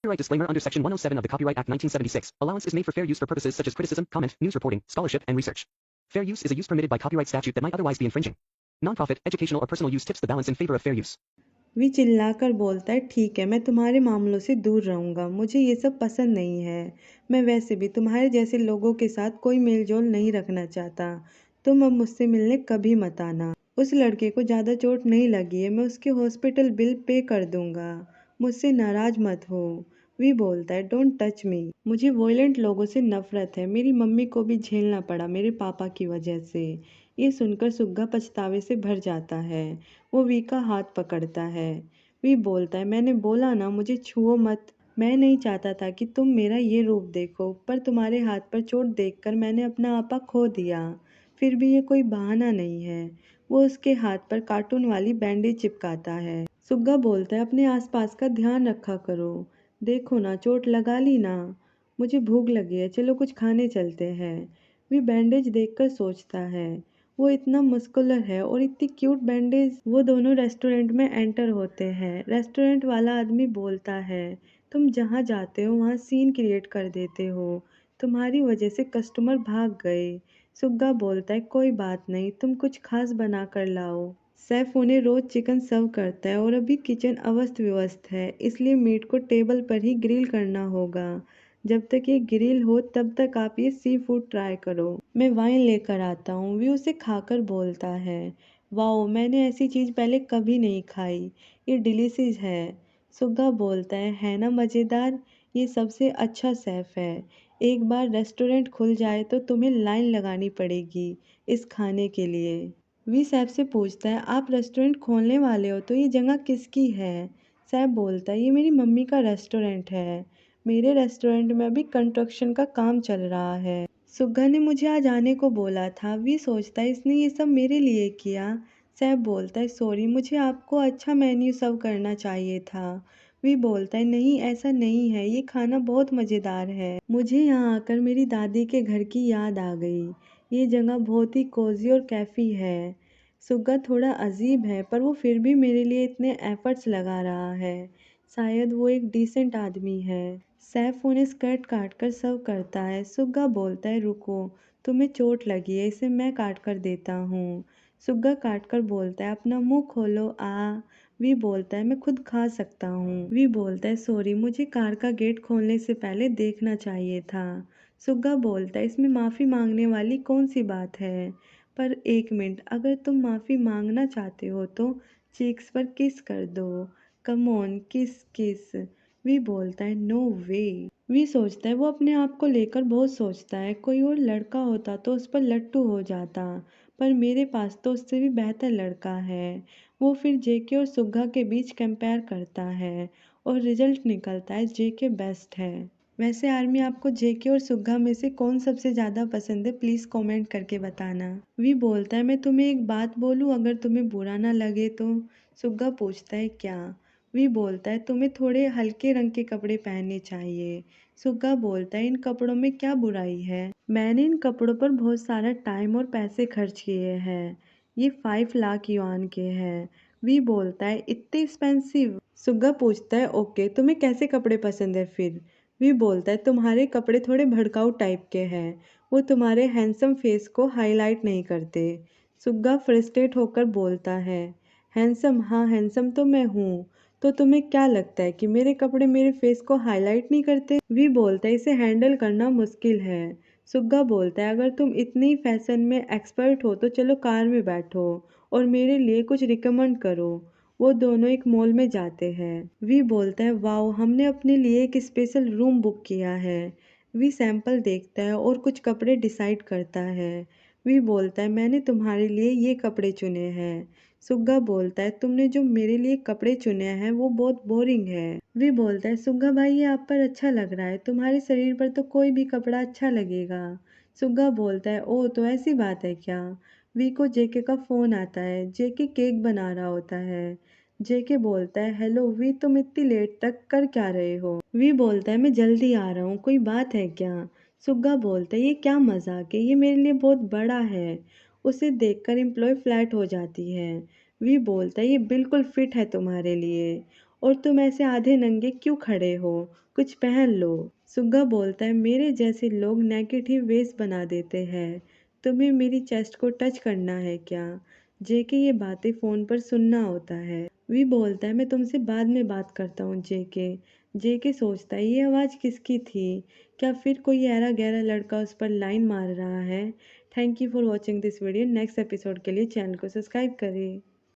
Copyright disclaimer under Section 107 of the Copyright Act 1976. Allowance is made for fair use for purposes such as criticism, comment, news reporting, scholarship, and research. Fair use is a use permitted by copyright statute that might otherwise be infringing. Non-profit, educational or personal use tips the balance in favor of fair use. वी चिल्लाकर बोलता है, ठीक है, मैं तुम्हारे मामलों से दूर रहूँगा, मुझे ये सब पसंद नहीं है। मैं वैसे भी तुम्हारे जैसे लोगों के साथ कोई मेल-जोल नहीं रखना चाहता। तुम अब मुझसे मिलने कभी मत आना। उस लड़के को ज़्यादा चोट नहीं लगी है, मैं उसके हॉस्पिटल बिल पे कर दूँगा। मुझसे नाराज़ मत हो। वी बोलता है, डोंट टच मी। मुझे वॉयलेंट लोगों से नफ़रत है। मेरी मम्मी को भी झेलना पड़ा मेरे पापा की वजह से। ये सुनकर सुग्गा पछतावे से भर जाता है। वो वी का हाथ पकड़ता है। वी बोलता है, मैंने बोला ना, मुझे छुओ मत। मैं नहीं चाहता था कि तुम मेरा ये रूप देखो, पर तुम्हारे हाथ पर चोट देखकर मैंने अपना आपा खो दिया। फिर भी ये कोई बहाना नहीं है। वो उसके हाथ पर कार्टून वाली बैंडेज चिपकाता है। सुग्गा बोलता है, अपने आसपास का ध्यान रखा करो। देखो ना, चोट लगा ली ना। मुझे भूख लगी है, चलो कुछ खाने चलते हैं। वी बैंडेज देखकर सोचता है, वो इतना मस्कुलर है और इतनी क्यूट बैंडेज। वो दोनों रेस्टोरेंट में एंटर होते हैं। रेस्टोरेंट वाला आदमी बोलता है, तुम जहाँ जाते हो वहाँ सीन क्रिएट कर देते हो। तुम्हारी वजह से कस्टमर भाग गए। सुग्गा बोलता है, कोई बात नहीं, तुम कुछ खास बना कर लाओ। सैफ उन्हें रोज चिकन सर्व करता है और अभी किचन अस्त व्यस्त है, इसलिए मीट को टेबल पर ही ग्रिल करना होगा। जब तक ये ग्रिल हो तब तक आप ये सी फूड ट्राई करो। मैं वाइन लेकर आता हूँ। वी उसे खाकर बोलता है, वाओ, मैंने ऐसी चीज़ पहले कभी नहीं खाई। ये डिलीशियस है। सुग्गा बोलता है ना मज़ेदार? ये सबसे अच्छा सैफ है। एक बार रेस्टोरेंट खुल जाए तो तुम्हें लाइन लगानी पड़ेगी इस खाने के लिए। वी सैफ से पूछता है, आप रेस्टोरेंट खोलने वाले हो तो ये जगह किसकी है? सैफ बोलता है, ये मेरी मम्मी का रेस्टोरेंट है। मेरे रेस्टोरेंट में अभी कंस्ट्रक्शन का काम चल रहा है। सुग्गा ने मुझे आज आने को बोला था। वी सोचता है, इसने ये सब मेरे लिए किया। सैफ बोलता है, सॉरी, मुझे आपको अच्छा मेन्यू सर्व करना चाहिए था। वी बोलता है, नहीं, ऐसा नहीं है, ये खाना बहुत मज़ेदार है। मुझे यहाँ आकर मेरी दादी के घर की याद आ गई। ये जगह बहुत ही कोजी और कैफ़ी है। सुग्गा थोड़ा अजीब है, पर वो फिर भी मेरे लिए इतने एफर्ट्स लगा रहा है। शायद वो एक डिसेंट आदमी है। सैफ उन्हें स्कर्ट काट कर सर्व करता है। सुग्गा बोलता है, रुको, तुम्हें चोट लगी है, इसे मैं काट कर देता हूँ। सुग्गा काट कर बोलता है, अपना मुंह खोलो। वी बोलता है, मैं खुद खा सकता हूँ। वी बोलता है, सॉरी, मुझे कार का गेट खोलने से पहले देखना चाहिए था। सुग्गा बोलता है, इसमें माफ़ी मांगने वाली कौन सी बात है? पर एक मिनट, अगर तुम माफ़ी मांगना चाहते हो तो चीक्स पर किस कर दो। कम ऑन, किस किस। वी बोलता है, नो वे। वी सोचता है, वो अपने आप को लेकर बहुत सोचता है। कोई और लड़का होता तो उस पर लट्टू हो जाता, पर मेरे पास तो उससे भी बेहतर लड़का है। वो फिर जेके और सुग्गा के बीच कंपेयर करता है और रिजल्ट निकलता है जेके बेस्ट है। वैसे आर्मी, आपको जेके और सुग्गा में से कौन सबसे ज़्यादा पसंद है? प्लीज़ कमेंट करके बताना। वी बोलता है, मैं तुम्हें एक बात बोलूँ, अगर तुम्हें बुरा ना लगे तो? सुग्गा पूछता है, क्या? वी बोलता है, तुम्हें थोड़े हल्के रंग के कपड़े पहनने चाहिए। सुग्गा बोलता है, इन कपड़ों में क्या बुराई है? मैंने इन कपड़ों पर बहुत सारा टाइम और पैसे खर्च किए हैं। ये 5 लाख युआन के हैं। वी बोलता है, इतने एक्सपेंसिव? सुग्गा पूछता है, ओके, तुम्हें कैसे कपड़े पसंद है फिर? वी बोलता है, तुम्हारे कपड़े थोड़े भड़काऊ टाइप के हैं। वो तुम्हारे हैंडसम फेस को हाईलाइट नहीं करते। सुग्गा फ्रस्ट्रेट होकर बोलता है, हैंडसम? हाँ, हैंडसम तो मैं हूँ। तो तुम्हें क्या लगता है कि मेरे कपड़े मेरे फेस को हाईलाइट नहीं करते? वी बोलता है, इसे हैंडल करना मुश्किल है। सुग्गा बोलता है, अगर तुम इतनी फैशन में एक्सपर्ट हो तो चलो कार में बैठो और मेरे लिए कुछ रिकमेंड करो। वो दोनों एक मॉल में जाते हैं। वी बोलता है, वाओ, हमने अपने लिए एक स्पेशल रूम बुक किया है। वी सैंपल देखता है और कुछ कपड़े डिसाइड करता है। वी बोलता है, मैंने तुम्हारे लिए ये कपड़े चुने हैं। सुग्गा बोलता है, तुमने जो मेरे लिए कपड़े चुने हैं वो बहुत बोरिंग है। वी बोलता है, सुग्गा भाई, ये आप पर अच्छा लग रहा है, तुम्हारे शरीर पर तो कोई भी कपड़ा अच्छा लगेगा। सुग्गा बोलता है, ओह, तो ऐसी बात है क्या? वी को जेके का फ़ोन आता है। जेके केक बना रहा होता है। जेके बोलता है, हेलो वी, तुम इतनी लेट तक कर क्या रहे हो? वी बोलता है, मैं जल्दी आ रहा हूँ, कोई बात है क्या? सुग्गा बोलता है, ये क्या मजाक है, ये मेरे लिए बहुत बड़ा है। उसे देखकर एम्प्लॉय फ्लैट हो जाती है। वी बोलता है, ये बिल्कुल फिट है तुम्हारे लिए। और तुम ऐसे आधे नंगे क्यों खड़े हो? कुछ पहन लो। सुग्गा बोलता है, मेरे जैसे लोग नेगेटिव वेस्ट बना देते हैं। तुम्हें मेरी चेस्ट को टच करना है क्या? जेके ये बातें फ़ोन पर सुनना होता है। वी बोलता है, मैं तुमसे बाद में बात करता हूँ जेके। जेके सोचता है, ये आवाज़ किसकी थी? क्या फिर कोई ऐरा गैरा लड़का उस पर लाइन मार रहा है? Thank you for watching this video. Next episode के लिए चैनल को सब्सक्राइब करें।